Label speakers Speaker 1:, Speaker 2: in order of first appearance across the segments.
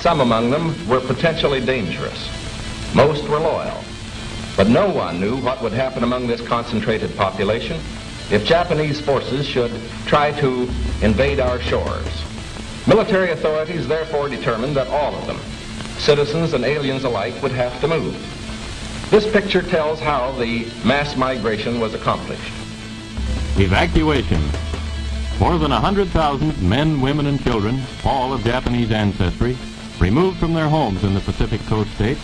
Speaker 1: Some among them were potentially dangerous. Most were loyal. But no one knew what would happen among this concentrated population if Japanese forces should try to invade our shores. Military authorities therefore determined that all of them, citizens and aliens alike, would have to move. This picture tells how the mass migration was accomplished.
Speaker 2: Evacuation. More than 100,000 men, women, and children, all of Japanese ancestry, removed from their homes in the Pacific Coast states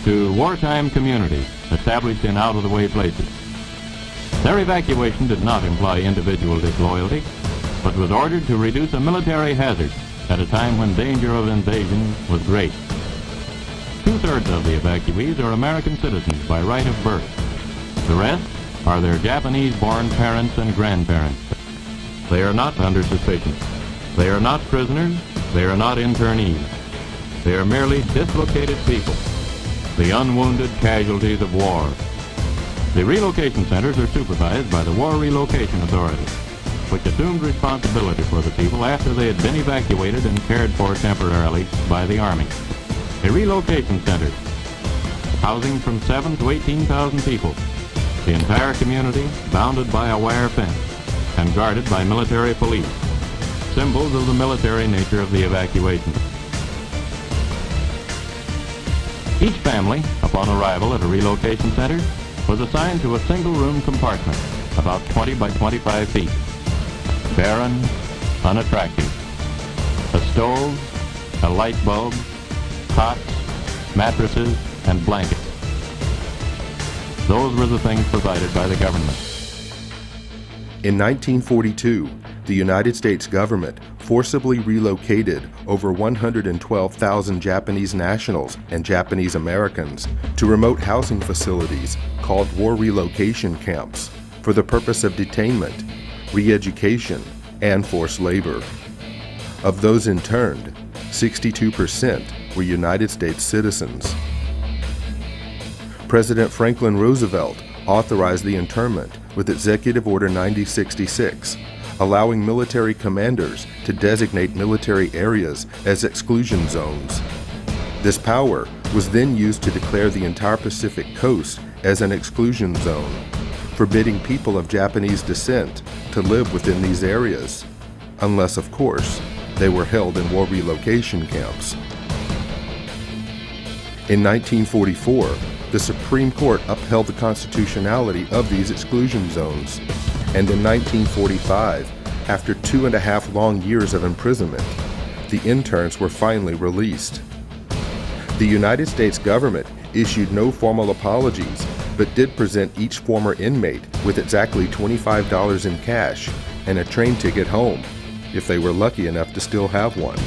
Speaker 2: to wartime communities established in out-of-the-way places. Their evacuation did not imply individual disloyalty, but was ordered to reduce a military hazard at a time when danger of invasion was great. Two-thirds of the evacuees are American citizens by right of birth. The rest are their Japanese-born parents and grandparents. They are not under suspicion. They are not prisoners. They are not internees. They are merely dislocated people, the unwounded casualties of war. The relocation centers are supervised by the War Relocation Authority, which assumed responsibility for the people after they had been evacuated and cared for temporarily by the Army. A relocation center, housing from 7,000 to 18,000 people, the entire community bounded by a wire fence and guarded by military police, symbols of the military nature of the evacuation. Each family, upon arrival at a relocation center, was assigned to a single-room compartment, about 20 by 25 feet. Barren, unattractive. A stove, a light bulb, cots, mattresses, and blankets. Those were the things provided by the government.
Speaker 3: In 1942, the United States government forcibly relocated over 112,000 Japanese nationals and Japanese Americans to remote housing facilities called war relocation camps for the purpose of detainment, re-education, and forced labor. Of those interned, 62% were United States citizens. President Franklin Roosevelt authorized the internment with Executive Order 9066, allowing military commanders to designate military areas as exclusion zones. This power was then used to declare the entire Pacific coast as an exclusion zone, forbidding people of Japanese descent to live within these areas, unless, of course, they were held in war relocation camps. In 1944, the Supreme Court upheld the constitutionality of these exclusion zones, and in 1945, after 2.5 long years of imprisonment, the interns were finally released. The United States government issued no formal apologies, but did present each former inmate with exactly $25 in cash and a train ticket home, if they were lucky enough to still have one.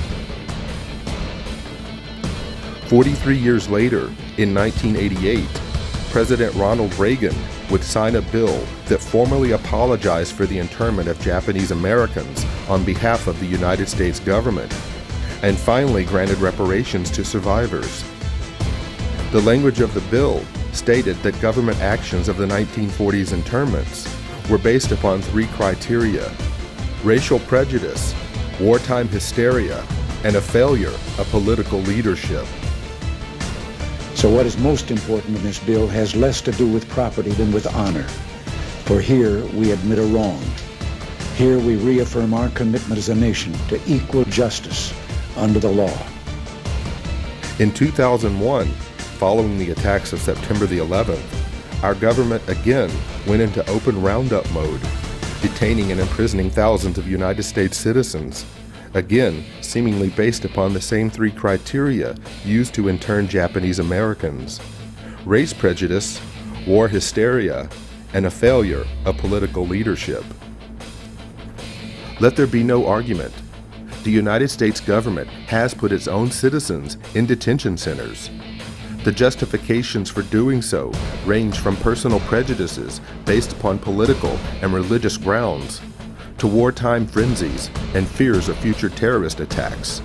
Speaker 3: 43 years later, in 1988, President Ronald Reagan would sign a bill that formally apologized for the internment of Japanese Americans on behalf of the United States government, and finally granted reparations to survivors. The language of the bill stated that government actions of the 1940s internments were based upon 3 criteria: racial prejudice, wartime hysteria, and a failure of political leadership.
Speaker 4: So what is most important in this bill has less to do with property than with honor. For here we admit a wrong. Here we reaffirm our commitment as a nation to equal justice under the law.
Speaker 3: In 2001, following the attacks of September the 11th, our government again went into open roundup mode, detaining and imprisoning thousands of United States citizens, again seemingly based upon the same 3 criteria used to intern Japanese Americans: race prejudice, war hysteria, and a failure of political leadership. Let there be no argument. The United States government has put its own citizens in detention centers. The justifications for doing so range from personal prejudices based upon political and religious grounds to wartime frenzies and fears of future terrorist attacks.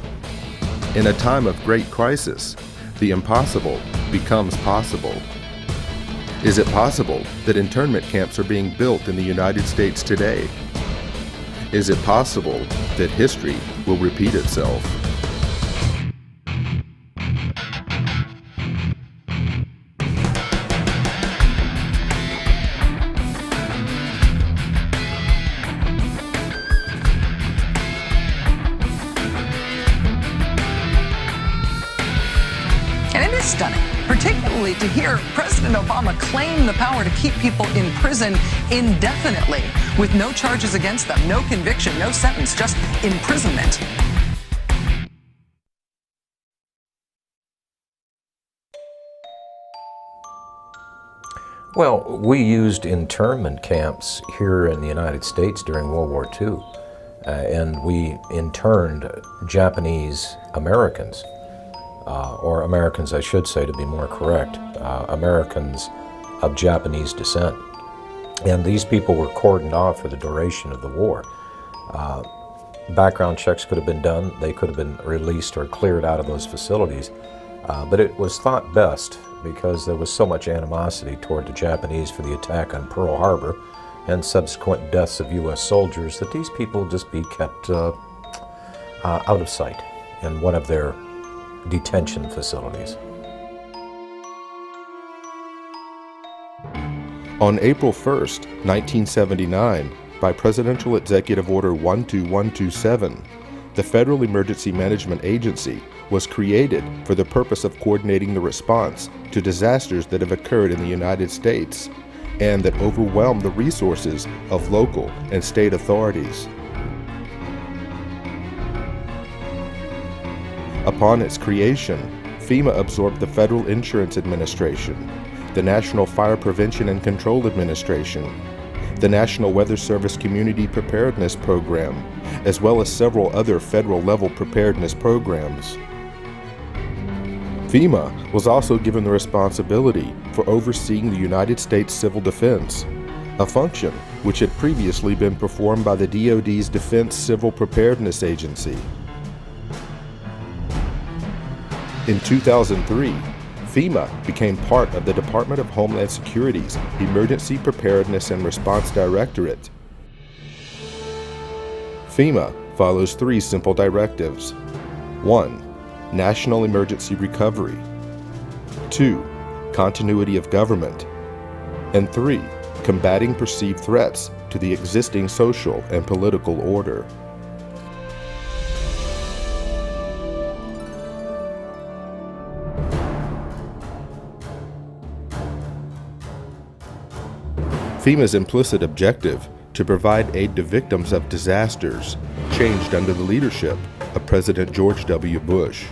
Speaker 3: In a time of great crisis, the impossible becomes possible. Is it possible that internment camps are being built in the United States today? Is it possible that history will repeat itself?
Speaker 5: to hear President Obama claim the power to keep people in prison indefinitely with no charges against them, no conviction, no sentence, just imprisonment.
Speaker 6: Well, we used internment camps here in the United States during World War II, and we interned Japanese Americans, or Americans, I should say, to be more correct, Americans of Japanese descent. And these people were cordoned off for the duration of the war. Background checks could have been done. They could have been released or cleared out of those facilities. But it was thought best, because there was so much animosity toward the Japanese for the attack on Pearl Harbor and subsequent deaths of U.S. soldiers, that these people just be kept out of sight in one of their detention facilities.
Speaker 3: On April 1st, 1979, by Presidential Executive Order 12127, the Federal Emergency Management Agency was created for the purpose of coordinating the response to disasters that have occurred in the United States and that overwhelm the resources of local and state authorities. Upon its creation, FEMA absorbed the Federal Insurance Administration, the National Fire Prevention and Control Administration, the National Weather Service Community Preparedness Program, as well as several other federal-level preparedness programs. FEMA was also given the responsibility for overseeing the United States Civil Defense, a function which had previously been performed by the DoD's Defense Civil Preparedness Agency. In 2003, FEMA became part of the Department of Homeland Security's Emergency Preparedness and Response Directorate. FEMA follows three simple directives. 1. National emergency recovery. 2. Continuity of government. And 3. Combating perceived threats to the existing social and political order. FEMA's implicit objective to provide aid to victims of disasters changed under the leadership of President George W. Bush.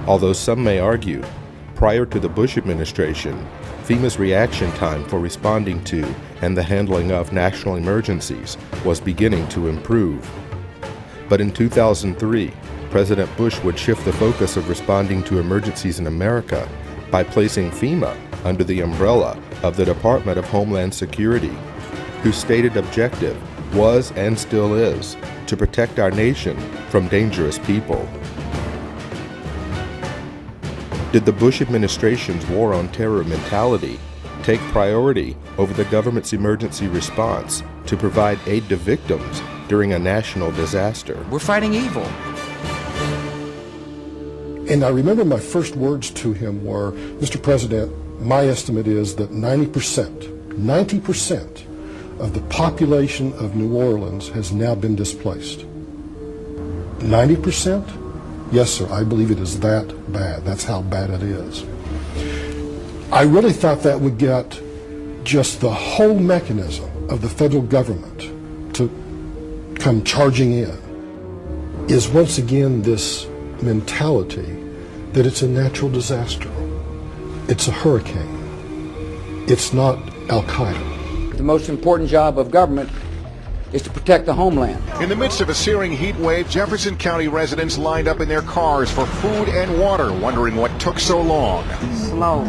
Speaker 3: Although some may argue, prior to the Bush administration, FEMA's reaction time for responding to and the handling of national emergencies was beginning to improve. But in 2003, President Bush would shift the focus of responding to emergencies in America by placing FEMA under the umbrella of the Department of Homeland Security, whose stated objective was and still is to protect our nation from dangerous people. Did the Bush administration's war on terror mentality take priority over the government's emergency response to provide aid to victims during a national disaster?
Speaker 7: We're fighting evil.
Speaker 8: And I remember my first words to him were, Mr. President, my estimate is that 90% of the population of New Orleans has now been displaced. 90%? Yes, sir, I believe it is that bad. That's how bad it is. I really thought that would get just the whole mechanism of the federal government to come charging in, is once again this mentality that it's a natural disaster. It's a hurricane. It's not Al-Qaeda.
Speaker 9: The most important job of government is to protect the homeland.
Speaker 10: In the midst of a searing heat wave, Jefferson County residents lined up in their cars for food and water, wondering what took so long.
Speaker 11: Slow.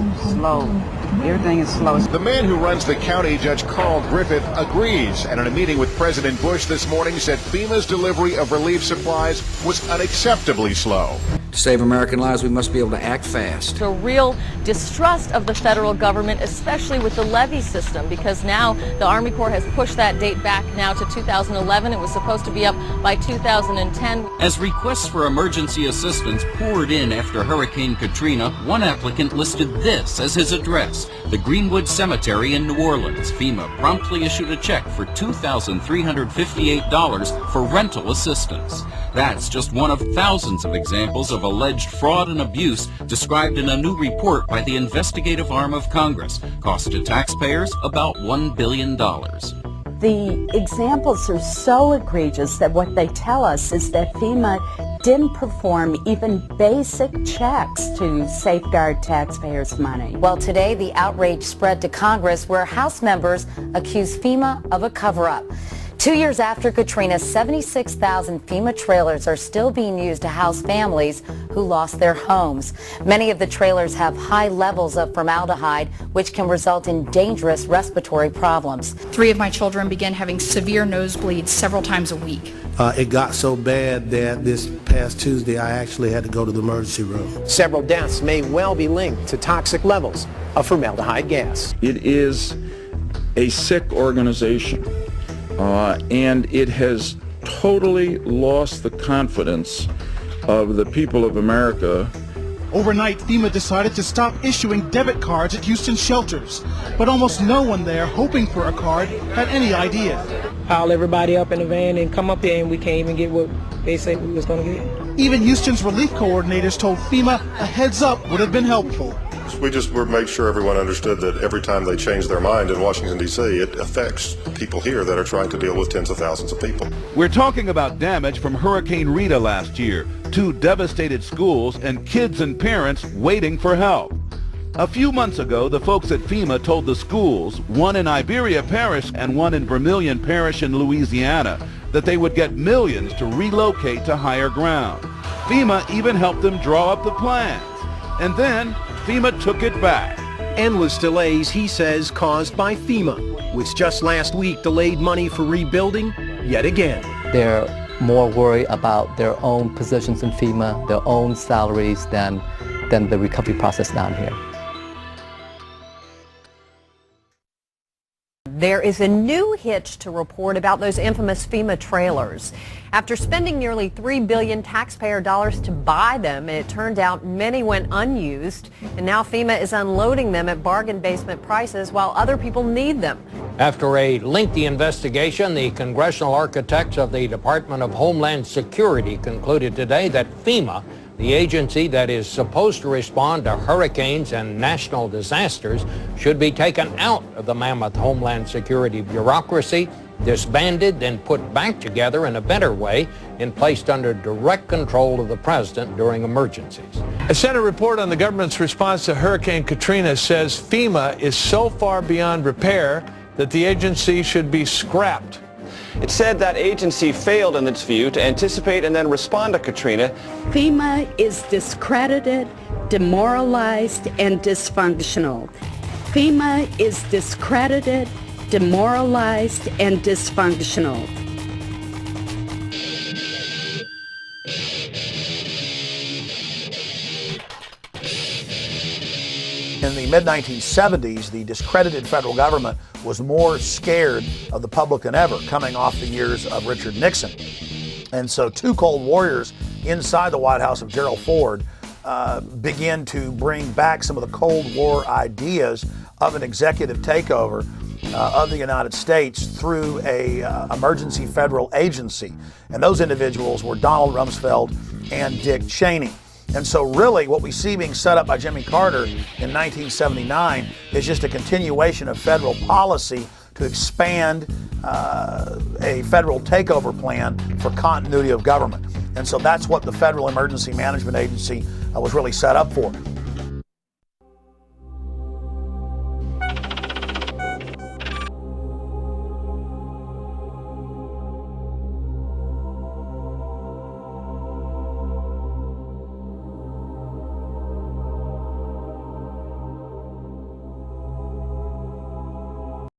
Speaker 11: Everything is slow.
Speaker 10: The man who runs the county, Judge Carl Griffith, agrees, and in a meeting with President Bush this morning said FEMA's delivery of relief supplies was unacceptably slow.
Speaker 9: To save American lives, we must be able to act fast.
Speaker 12: A real distrust of the federal government, especially with the levy system, because now the Army Corps has pushed that date back now to 2011. It was supposed to be up by 2010.
Speaker 13: As requests for emergency assistance poured in after Hurricane Katrina, one applicant listed this as his address, the Greenwood Cemetery in New Orleans. FEMA promptly issued a check for $2,358 for rental assistance. That's just one of thousands of examples of alleged fraud and abuse described in a new report by the investigative arm of Congress cost to taxpayers about $1 billion.
Speaker 7: The examples are so egregious that what they tell us is that FEMA didn't perform even basic checks to safeguard taxpayers' money.
Speaker 14: Well, today the outrage spread to Congress where House members accuse FEMA of a cover-up. 2 years after Katrina, 76,000 FEMA trailers are still being used to house families who lost their homes. Many of the trailers have high levels of formaldehyde, which can result in dangerous respiratory problems.
Speaker 15: 3 of my children began having severe nosebleeds several times a week.
Speaker 16: It got so bad that this past Tuesday I actually had to go to the emergency room.
Speaker 17: Several deaths may well be linked to toxic levels of formaldehyde gas.
Speaker 18: It is a sick organization. And it has totally lost the confidence of the people of America.
Speaker 19: Overnight, FEMA decided to stop issuing debit cards at Houston shelters, but almost no one there hoping for a card had any idea.
Speaker 20: Pile everybody up in the van and come up here, and we can't even get what they said we was going to get.
Speaker 19: Even Houston's relief coordinators told FEMA a heads up would have been helpful.
Speaker 21: We just made sure everyone understood that every time they change their mind in Washington, D.C., it affects people here that are trying to deal with tens of thousands of people.
Speaker 22: We're talking about damage from Hurricane Rita last year, 2 devastated schools and kids and parents waiting for help. A few months ago, the folks at FEMA told the schools, one in Iberia Parish and one in Vermilion Parish in Louisiana, that they would get millions to relocate to higher ground. FEMA even helped them draw up the plans. And then FEMA took it back.
Speaker 17: Endless delays, he says, caused by FEMA, which just last week delayed money for rebuilding yet again.
Speaker 23: They're more worried about their own positions in FEMA, their own salaries, than the recovery process down here.
Speaker 24: There is a new hitch to report about those infamous FEMA trailers. After spending nearly $3 billion taxpayer dollars to buy them, it turned out many went unused, and now FEMA is unloading them at bargain basement prices while other people need them.
Speaker 25: After a lengthy investigation, the congressional architects of the Department of Homeland Security concluded today that FEMA, the agency that is supposed to respond to hurricanes and national disasters, should be taken out of the mammoth Homeland Security bureaucracy, disbanded, then put back together in a better way and placed under direct control of the president during emergencies.
Speaker 26: A Senate report on the government's response to Hurricane Katrina says FEMA is so far beyond repair that the agency should be scrapped.
Speaker 27: It said that agency failed in its view to anticipate and then respond to Katrina.
Speaker 7: FEMA is discredited, demoralized, and dysfunctional. FEMA is discredited, demoralized, and dysfunctional.
Speaker 28: In the mid-1970s, the discredited federal government was more scared of the public than ever, coming off the years of Richard Nixon. And so 2 Cold Warriors inside the White House of Gerald Ford began to bring back some of the Cold War ideas of an executive takeover of the United States through a emergency federal agency. And those individuals were Donald Rumsfeld and Dick Cheney. And so really what we see being set up by Jimmy Carter in 1979 is just a continuation of federal policy to expand a federal takeover plan for continuity of government. And so that's what the Federal Emergency Management Agency was really set up for.